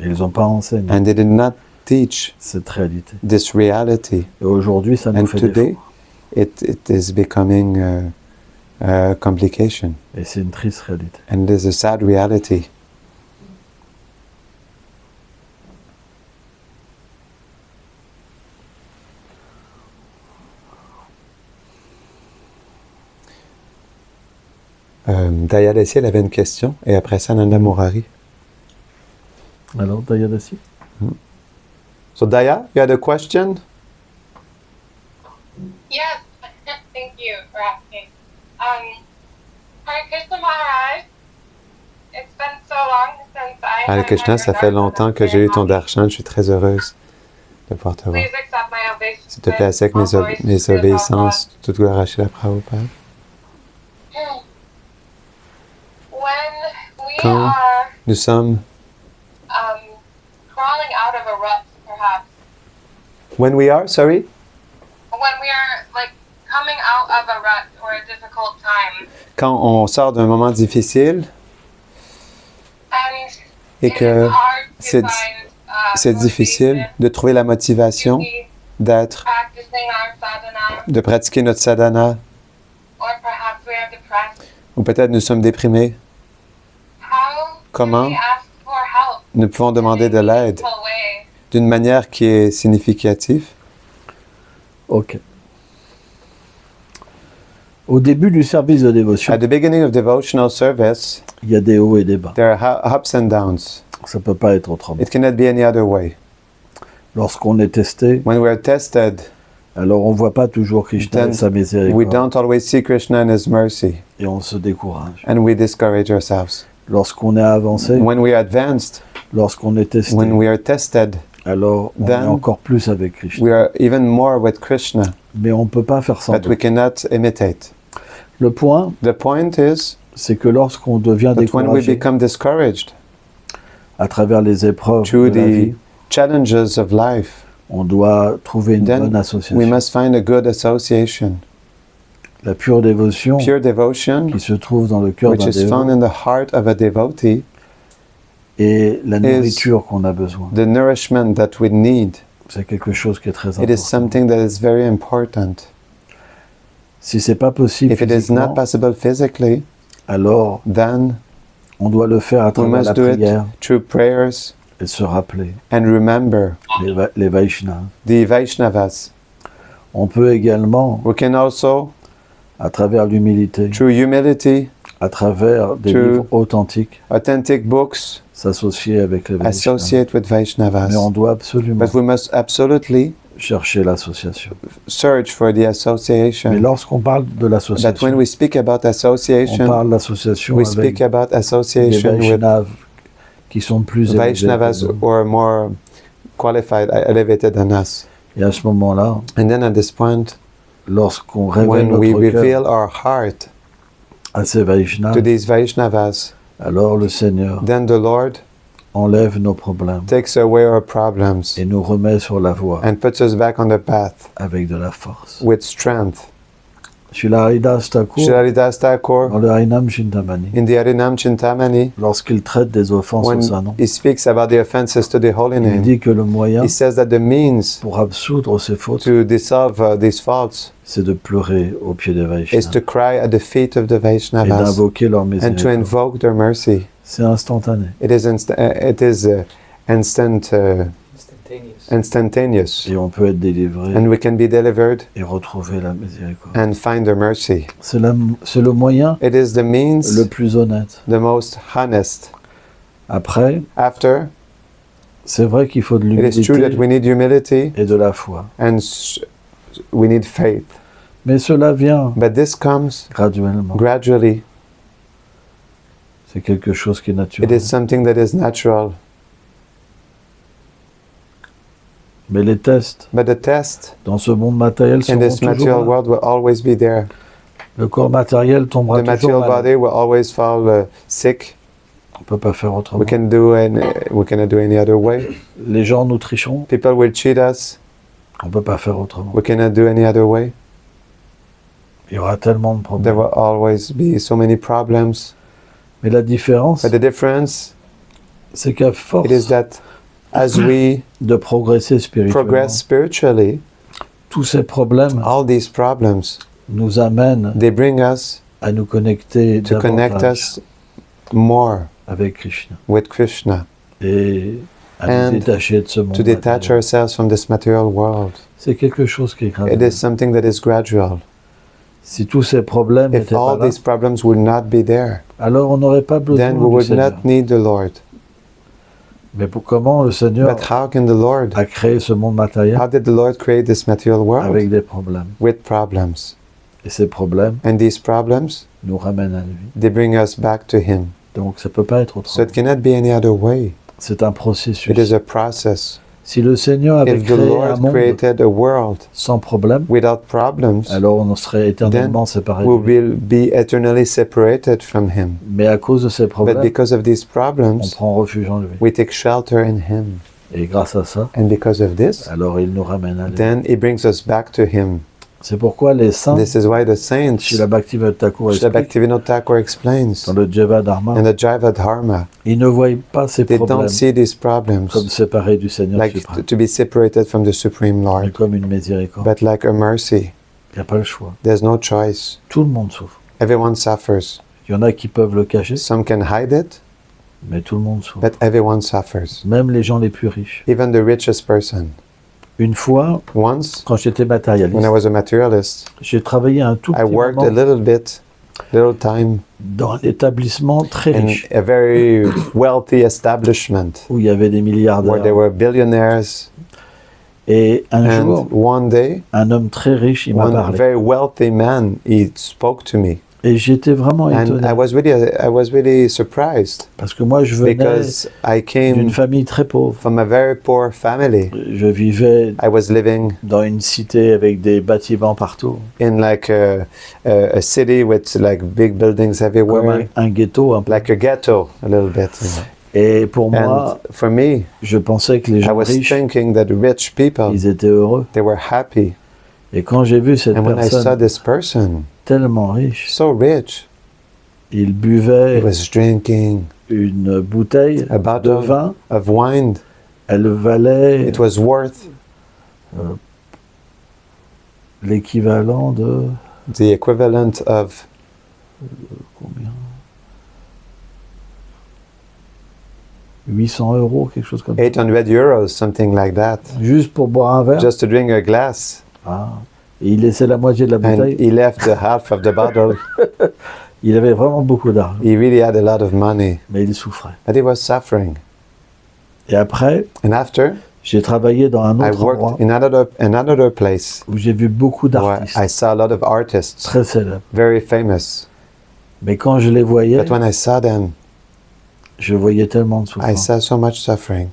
Et ils n'ont pas enseigné And they did not teach cette réalité. this reality. Et aujourd'hui, ça nous And fait today, défaut. it is becoming a complication. Et c'est une triste réalité. And it is a sad reality. Dayadasi, elle avait une question, et après ça, Nanda Murari. Alors, Dayadasi? So, Daya, you had a question? Yes, thank you for asking. Hare Krishna Maharaj, it's been so long since I Hare Krishna, ça fait longtemps que j'ai eu ton darshan, je suis très heureuse de pouvoir te voir. Please accept my obeisance. S'il te plaît, accepte mes obéissances, toute gloire à Srila Prabhupada. When we Quand are nous sommes, crawling out of a rut, perhaps, when we are, sorry? when we are like coming out of a rut or a difficult time, Quand on sort d'un moment difficile and et it que is hard to c'est find difficile motivation de trouver la motivation to be d'être, practicing our sadhana, de pratiquer notre sadhana, or perhaps we are depressed. ou peut-être nous sommes déprimés, How Comment can we ask for help nous pouvons demander de in a l'aide meaningful way? d'une manière qui est significative. Ok. Au début du service de dévotion, At the beginning of devotional service, il y a des hauts et des bas. there are ups and downs. Ça ne peut pas être autrement. It cannot be any other way. Lorsqu'on est testé, When we are tested, alors on ne voit pas toujours Krishna et then sa we miséricorde. don't always see Krishna and His mercy, Et on se décourage. and we discourage ourselves. Lorsqu'on est avancé, When we are advanced, lorsqu'on est testé, when we are tested, alors on then est encore plus avec Krishna. we are even more with Krishna, Mais on ne peut pas faire that semblant. we cannot imitate. Le point, The point is c'est que lorsqu'on devient that when we découragé become discouraged à travers les épreuves through de la vie, the challenges of life, on doit trouver une then bonne we association. must find a good association. La pure dévotion Pure devotion, qui se trouve dans le cœur which d'un is found dévot, in the heart of a devotee, et la nourriture qu'on a besoin. the nourishment that we need. C'est quelque chose qui est très It is important. something that is very important. Si c'est pas possible If it is physiquement, not possible physically, alors then on doit le faire à we travers la must do it prière through prayers et se rappeler and remember les Vaishnavas. the Vaishnavas. On peut également, We can also, à travers l'humilité, through humility, à travers des Through livres authentiques, authentic books, s'associer avec les Vaishnavas. associate with Vaishnavas. Mais on doit absolument But we must absolutely chercher l'association. search for the Mais association. lorsqu'on parle de That when l'association, we speak about on association, parle d'association we avec speak about des association with Vaishnavas qui sont plus élevés que Vaishnavas nous. who are more qualified, elevated than us. Et à ce moment-là, And then at this point, lorsqu'on révèle when we notre cœur reveal our heart à ces Vaishnavas, to these Vaishnavas, alors le Seigneur then the Lord enlève nos problèmes takes away our problems et nous remet sur la voie and puts us back on the path avec de la force. with strength. Srila Haridas Thakur, Sri Haridas dans Thakur, le Harinam Chintamani, in the Harinam Chintamani, lorsqu'il traite des offenses au Saint-Nom, when he speaks about the offenses to the holy il name, dit que le moyen he says that the means pour absoudre ces fautes, to dissolve these faults c'est de pleurer aux pieds des is Vaishnavas to cry at the feet of the et Vaishnavas d'invoquer leur and to miséricorde. invoke their mercy. C'est instantané. It is instantaneous, Et on peut être délivré and we can be delivered et retrouver la miséricorde. and find their mercy. C'est le moyen It is the means le plus honnête. the most honest. Après, After, c'est vrai qu'il faut de it is true that l'humilité we need humility et de la foi. and we need faith. Mais cela vient But this comes graduellement. gradually. C'est quelque chose qui est It naturel. is something that is natural. Mais les tests But the test dans ce monde matériel in seront this toujours material là. world will always be there. Le corps matériel tombera The toujours material malade. body will always fall sick. On peut pas faire autrement. We cannot do any other way. Les gens nous tricheront. People will cheat us. On peut pas faire autrement. We cannot do any other way. Il y aura tellement de There problèmes. will always be so many problems. Mais la différence, But the difference, c'est qu'à force it is that as we de progresser spirituellement, progress spiritually, tous ces problèmes all these problems, nous amènent they bring us à nous connecter to connect davantage us more avec Krishna with Krishna, et à And nous détacher de ce monde to detach matériel. ourselves from this material world. C'est quelque chose qui est It grave. is something that is gradual. Si tous ces problèmes If n'étaient pas all là, these problems would not be there, alors on n'aurait pas besoin then we du would Seigneur. not need the Lord. Mais pour comment le Seigneur But how can the Lord, a créé ce monde matériel how did the Lord create this material world? avec des problèmes? With problems. Et ces problèmes And these problems, nous ramènent à lui. they bring us back to Him. Donc ça peut pas être So autrement. it cannot be any other way. C'est un processus. It is a process. Si le Seigneur avait If the créé un Lord monde created a world sans problème, without problems, alors on serait éternellement séparés. we will be eternally separated from Him. Mais à cause de ces But problèmes, because of these on problems, prend refuge en lui. we take shelter in Him. Et grâce à ça, And because of this, alors il nous ramène à lui. then He brings us back to Him. C'est pourquoi les saints, This is why the saints, Srila Bhaktivinoda Thakur Srila explique Bhaktivinoda Thakur explains, dans le Java Dharma, in the Jiva Dharma, ils ne voient pas ces they problèmes don't see these problems comme séparés du Seigneur like suprême, to be separated from the Supreme mais Lord, comme une miséricorde. but like a mercy. Il n'y a pas le choix. There's no choice. Tout le monde souffre. Everyone suffers. Il y en a qui peuvent le cacher, Some can hide it, mais tout le monde souffre. but everyone suffers. Même les gens les plus riches. Even the richest person. Une fois, Once, quand j'étais when I matérialiste, was a materialist, j'ai travaillé un tout I petit worked moment a little time dans un établissement très in riche a very wealthy establishment où il y avait des where there milliardaires. were billionaires. Et un jour, And one day, un homme très riche, il m'a one parlé. very wealthy man, he spoke to me. Et j'étais vraiment And étonné. I was really surprised Parce que moi, je venais because I d'une came famille très pauvre. from a very poor family. Je vivais I was living dans une cité avec des bâtiments partout, in like a city with like big buildings comme everywhere, un ghetto un peu. like a ghetto a little bit. You know. Et pour moi, And for me, je pensais que les I gens was riches, thinking that rich people, ils étaient heureux. they were happy. Et quand j'ai vu cette And when I saw personne this person, tellement riche, so rich, il he buvait was drinking une bouteille a de bottle vin, of wine. elle valait It was worth l'équivalent de the equivalent of combien 800 €, quelque chose comme ça. 800 euros, something like that, Juste pour boire un verre. just to drink a glass. Ah. Et il laissait la moitié de la And bouteille. he left the half of the bottle. Il avait vraiment beaucoup d'argent, He really had a lot of money, mais il souffrait. but he was suffering. Et après, And after, j'ai travaillé dans un I autre endroit worked in another place où j'ai vu beaucoup where d'artistes I saw a lot of artists, très célèbres. very famous. Mais quand je les voyais, But when I saw them, je voyais tellement de I souffrance. saw so much suffering.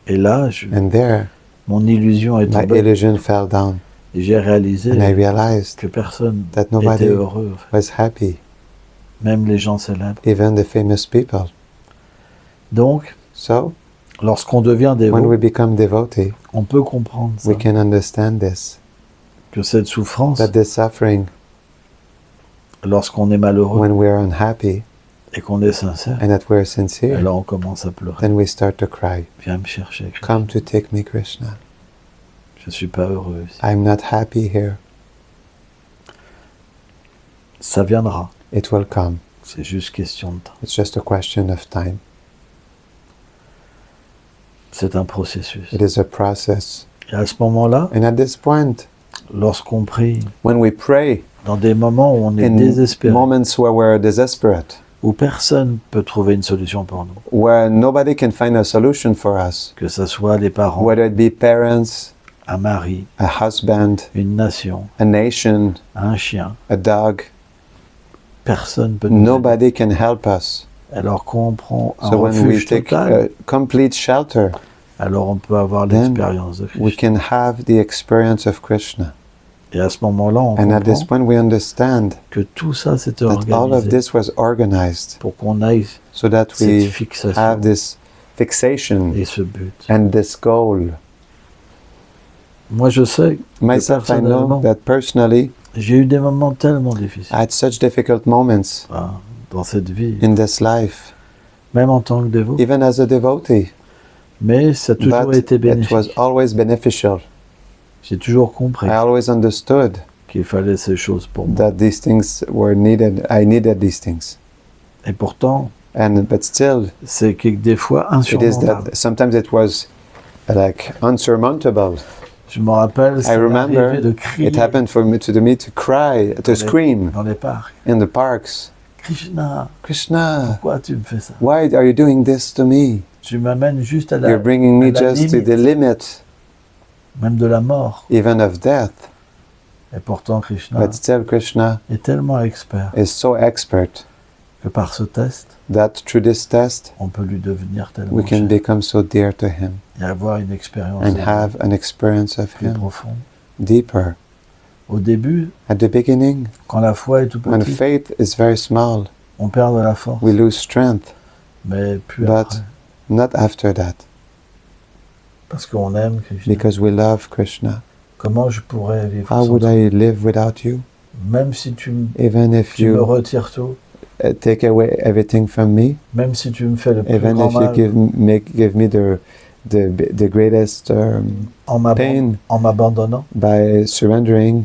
Et là, And there, mon illusion est my tombée. illusion fell down. Et j'ai réalisé And I realized que personne that n'était nobody heureux, en fait. was happy, Même les gens célèbres. even the famous people. Donc, So, lorsqu'on devient when dévot, we become devotee, on peut comprendre ça, we can understand this, que cette souffrance, that this suffering, lorsqu'on est malheureux when we are unhappy et qu'on est sincère, and that we're sincere, alors on commence à pleurer. then we start to cry. Viens me chercher. Krishna. Come to take me, Krishna. Je suis pas heureux ici. I'm not happy here. Ça viendra. It will come. C'est juste question de temps. It's just a question of time. C'est un processus. It is a process. Et à ce moment-là, And at this point, lorsqu'on prie, when we pray, dans des moments où on est in désespéré, moments where we're desperate, où personne peut trouver une solution pour nous, where nobody can find a solution for us, que ce soit les parents, whether it be parents, un mari, a husband, une nation, a nation, un chien, a dog, personne peut nous aider. nobody can help us. Alors quand on prend un So when we refuge take total, complete shelter, alors on peut avoir then l'expérience de we Krishna. can have the experience of Krishna. Et à ce moment-là, on And at this comprend point we understand que tout ça c'était that all of organisé this was organized pour qu'on aille so that cette we fixation have this fixation et ce but. and this goal. Moi, je sais que Myself, I know personnellement, that personally j'ai eu des moments tellement difficiles I had such difficult moments dans cette vie, in this life, même en tant que dévot. even as a devotee, Mais ça a toujours but été it was bénéfique. always beneficial. J'ai toujours compris I always understood qu'il fallait ces choses pour moi. that these things were needed. I needed these things. Et pourtant, But still, c'est que des fois it is insurmontable. that sometimes it was like unsurmountable. Je me rappelle, ça I remember m'arrivait de crier it happened for me to cry, to scream dans les parcs. in the parks. Krishna, Krishna, pourquoi tu me fais ça? why are you doing this to me? Tu m'amènes juste à la, You're bringing me à la just to limite, the limit, même de la mort. even of death. Et pourtant, Krishna But still, Krishna est tellement expert is so expert que par ce test, that through this test, on peut lui devenir tellement we can cher become so dear to Him et avoir une expérience and have an experience of plus Him profonde. deeper. Au début, At the beginning, quand la foi est tout when petite, faith is very small, on perd de la force. we lose strength, Mais plus but après, not after that, parce qu'on aime Krishna. because we love Krishna. Comment je pourrais vivre How sans would toi? I live without you? Même si tu Even if me you retires tout, take away everything from me, même si tu me fais le plus even grand if you mal give me the greatest pain en m'abandonnant, by surrendering,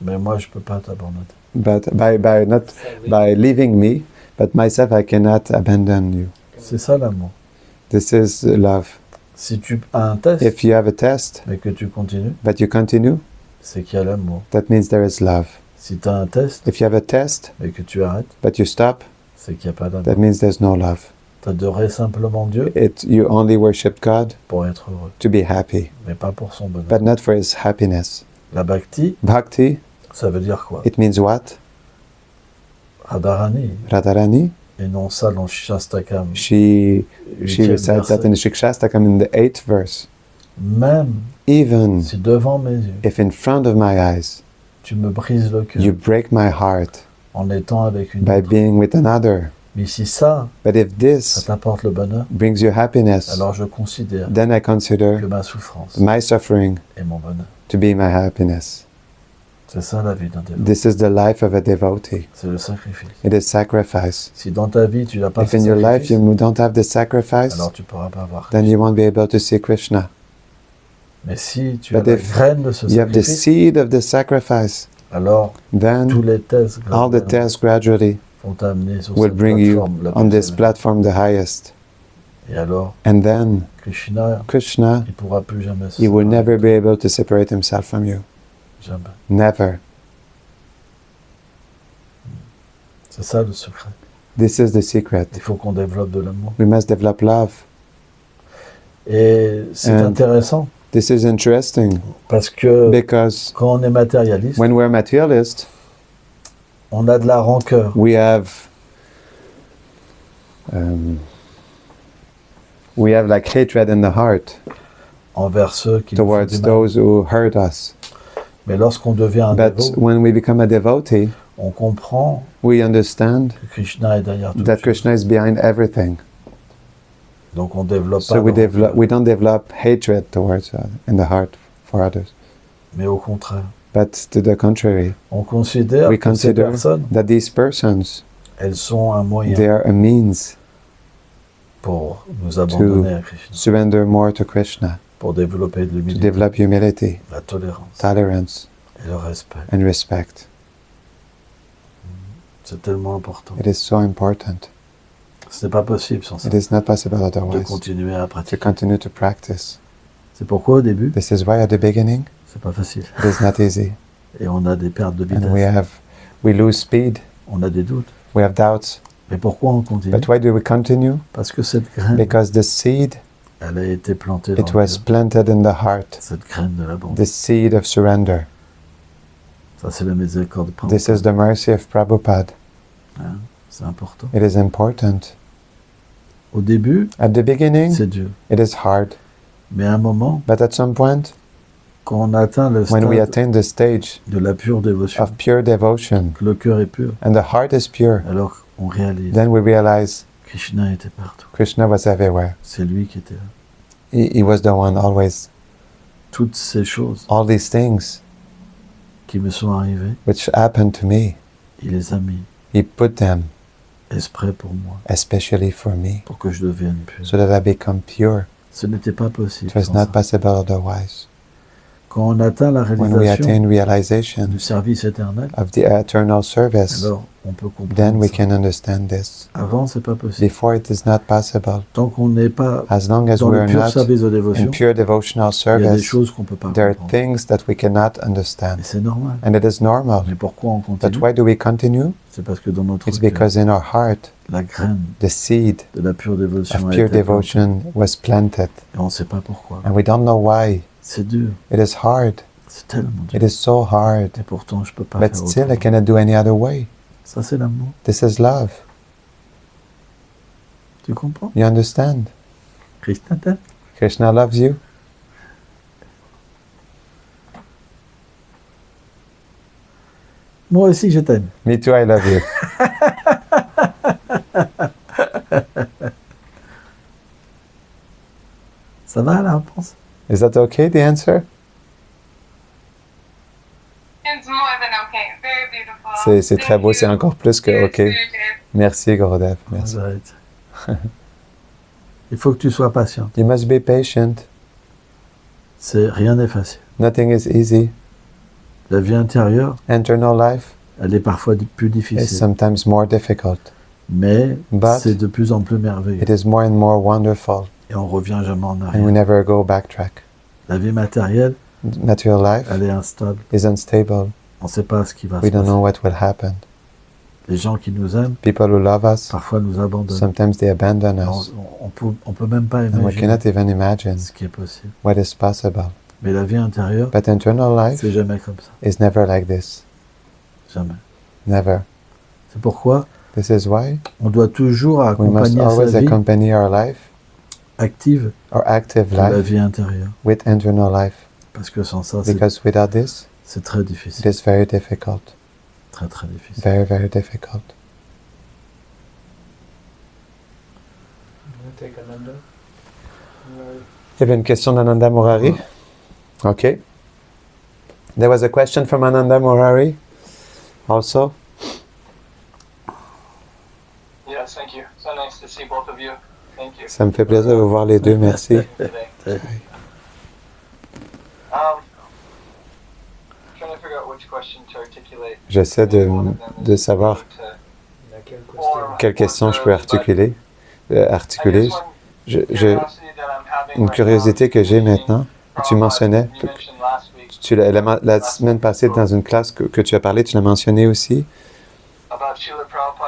mais moi je peux pas t'abandonner. but by leaving me, but myself I cannot abandon you. C'est ça l'amour. This is love. Si tu as un test, If you have a test, mais que tu continues, but you continue, c'est qu'il y a l'amour. that means there is love. Si tu as un test, If you have a test, mais que tu arrêtes, but you stop, c'est qu'il n'y a pas that d'amour. means there's no love. Tu adorais simplement Dieu You only worship God pour être heureux, to be happy, mais pas pour son bonheur. but not for His happiness. La bhakti, Bhakti, ça veut dire quoi? it means what? Radharani, Radharani, et non ça dans Shastakam. she huitième recites that verset. in Shikshastakam in the 8th verse. Même Even si devant mes yeux, if in front of my eyes, tu me brises le cœur you break my heart en étant avec une by autre. being with another, Mais si ça, but if ça this t'apporte le bonheur, brings you happiness, alors je considère then I que consider ma souffrance my suffering est mon bonheur. to be my happiness. C'est ça la vie d'un dévot. This is the life of a devotee. C'est le sacrifice. It is sacrifice. Si dans ta vie tu n'as pas If ce in your life sacrifice, you don't have this sacrifice, alors tu ne pourras pas voir. then you won't be able to see Krishna. Mais si tu as But la if graine de ce You have the sacrifice, seed of the sacrifice, alors tous then les tests all the tests gradually vont t'amener sur will cette bring you plateforme la on plus this élevée. platform the highest. Et alors, And then Krishna, Krishna, il ne pourra plus jamais se he will séparer. never be able to separate himself from you. Jamais. Never. C'est ça le secret. This is the secret. Il faut qu'on développe de l'amour. We must develop love. Et c'est And intéressant This is interesting parce que because quand on est matérialiste, when we're materialist, on a de la rancœur. we have like hatred in the heart Envers ceux qui nous font towards du mal. those who hurt us. Mais lorsqu'on devient un But dévot, when we become a devotee, on comprend we understand que Krishna est derrière tout. that Krishna is behind everything. Donc on développe So pas we de rancœur. don't develop hatred towards in the heart for others. Mais au contraire, But to the contrary, on considère we que ces consider personnes, that these persons, elles sont un moyen they are a means pour nous abandonner à Krishna, surrender more to Krishna, pour développer de to l'humilité, develop humility, la tolérance tolerance, et le respect. and respect. C'est tellement important. It is so important. Ce n'est pas possible sans ça, It is not possible de otherwise continuer à to pratiquer. continue to practice. C'est pourquoi au début, This is why at the beginning, c'est pas facile. it is not easy. Et on a des pertes de And vitesse, we lose speed, on a des doutes. we have doubts. Mais pourquoi on continue? But why do we continue? Parce que cette graine, Because the seed, elle a été plantée dans it le was cœur. planted in the heart, Cette graine de l'abandon. the seed of surrender. Ça, c'est la miséricorde de This is the mercy of Prabhupada. Hein, c'est important. It is important. Au début, At the beginning, c'est dur. it is hard. Mais à un moment, But at some point, quand on atteint le when we stade attain the stage de la pure dévotion, of pure devotion, que le cœur est pur, and the heart is pure, alors on réalise then we realize Krishna était partout. Krishna was everywhere. C'est lui qui était là. He was the one always. Toutes ces choses All these things qui me sont arrivées, which happened to me, il les a mis he put them exprès pour moi, especially for me, pour que je devienne pur. so that I become pure. Ce n'était pas possible. It was sans not ça. possible otherwise. Quand on atteint la When we réalisation attain realization du service éternel, of the eternal service, alors on peut comprendre then we ça. can understand this. Avant, c'est pas possible. Before, it is not possible. Tant qu'on n'est pas As long as dans we le are pur not service de in dévotion, pure devotional il y a des service, choses qu'on peut pas there are comprendre. things that we cannot Et understand. c'est normal. And it is normal. Mais pourquoi on But continue? why do we continue? C'est parce que dans notre It's cœur, because in our heart, la graine the seed de la pure dévotion of a pure été plantée. devotion was planted. Et on ne sait pas pourquoi. And we don't know why. C'est dur. It is hard. C'est tellement dur. It is so hard. Et pourtant, je peux pas But faire still, I autrement. cannot do any other way. Ça, c'est l'amour. This is love. Tu comprends? You understand? Krishna t'aime. Krishna loves you. Moi aussi, je t'aime. Me too, I love you. Ça va, la réponse? Is that okay, the answer? It's more than okay. Very beautiful. C'est très beau, c'est encore plus que OK. Merci, Gurudev. Merci. J'arrête. Il faut que tu sois patient. You must be patient. Rien n'est facile. Nothing is easy. La vie intérieure, Internal life elle est parfois plus is difficile. sometimes more difficult. Mais But c'est de plus en plus merveilleux. it is more and more wonderful. Et on revient jamais en And we arrière. never go backtrack. La vie matérielle, Material life elle est instable. is unstable. On ne sait pas ce qui va We se don't passer. know what will happen. Les gens qui nous aiment, People who love us, parfois nous abandonnent. sometimes they abandon us. On peut même pas And we imaginer cannot even imagine ce qui est possible. what is possible. Mais la vie intérieure, But internal life c'est jamais comme ça. is never like this. Jamais. Never. C'est pourquoi This is why on doit toujours we must accompagner always sa vie accompany our life, active our active de la life, vie intérieure. with internal life. Parce que sans ça, Because without this, c'est très it difficile. is very difficult. Très, très difficile. Very, very difficult. Take Ananda. Il y avait une question d'Ananda Murari. Okay. There was a question from Ananda Murari also. Yes, thank you. So nice to see both of you. Thank you. Ça me fait plaisir de vous voir les deux, merci. Today. Trying to figure out which question to articulate. J'essaie de savoir Laquelle question? quelle question je peux articuler. Une curiosité que j'ai maintenant, tu mentionnais, la semaine passée dans une classe que tu as parlé, tu l'as mentionné aussi,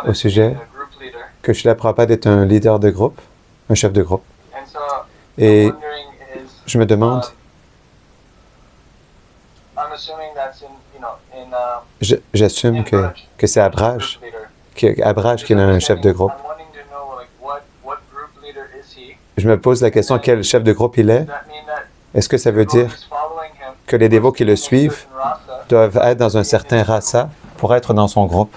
au sujet que Srila Prabhupada est un leader de groupe, un chef de groupe. Et je me demande, j'assume que c'est Abraj, qui est un chef de groupe. Je me pose la question, quel chef de groupe il est? Est-ce que ça veut dire que les dévots qui le suivent doivent être dans un certain rasa pour être dans son groupe?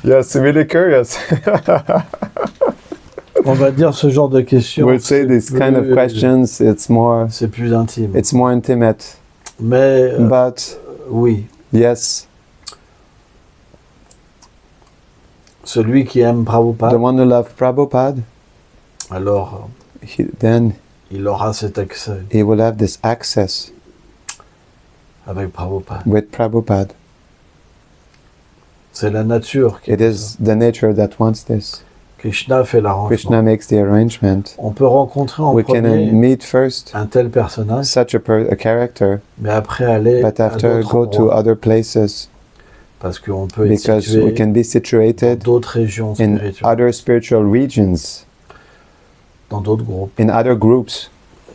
Yes, really curious. On va dire ce genre de questions. We'll say these kind of questions, c'est plus intime. It's more intimate. Mais But oui, yes, celui qui aime the Prabhupada, one who loves Prabhupada, alors then il aura cet accès he will have this access avec Prabhupada. with Prabhupada. C'est la nature qui It is the nature that wants this. Krishna fait l'arrangement. Krishna makes the arrangement. On peut rencontrer en We can premier meet first un tel personnage, such a character, mais après aller but à after d'autres go to endroits, other places parce qu'on peut être because we situé can be dans situated d'autres régions in spirituelles, other spiritual regions, dans d'autres groupes. in other groups.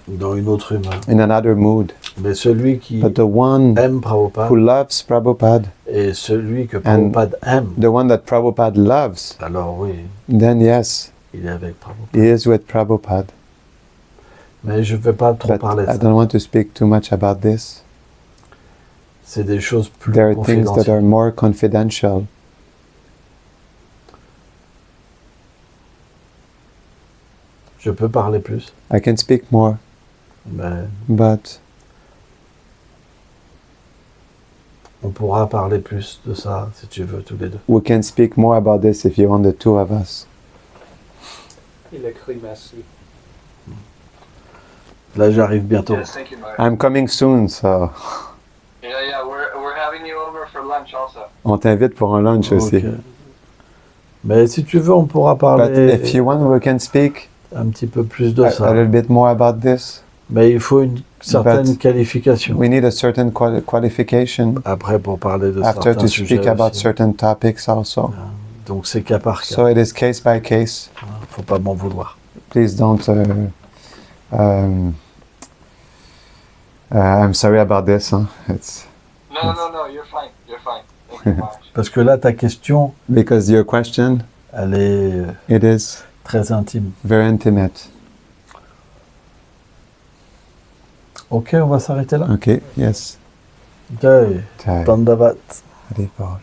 dans une autre humeur. in another mood. Mais celui qui But the one aime Prabhupada who loves Prabhupada, et celui que Prabhupada aime, the one that Prabhupada loves, alors oui, then yes, il est avec Prabhupada. he is with Prabhupada. Mais je ne vais pas trop But parler de I ça. don't want to speak too much about this. C'est des choses plus There are things that are confidentielles. more confidential. Je peux parler plus, I can speak more, mais but on pourra parler plus de ça si tu veux tous les deux. we can speak more about this if you want, the two of us. Il écrit merci. Là, j'arrive bientôt. Yes, thank you, Maharaj. I'm coming soon, so Yeah, we're having you over for lunch also. on t'invite pour un lunch aussi. Ok. Mais si tu veux, on pourra But parler if you want, we can speak un petit peu plus de a ça. little bit more about this. Mais il faut une certaine But qualification We need a certain qualification après pour parler de after certains to sujets speak about aussi. certain topics also. Donc c'est cas par cas. So it is case by case. Faut pas m'en vouloir. Please don't. I'm sorry about this. Huh? It's No, you're fine. You're fine. Thank you, Maharaj. Parce que là, ta question, because your question, elle est it is très intime. very intimate. Ok, on va s'arrêter là. Okay. Yes. Jai Jai. Dandavat. Hare Paul.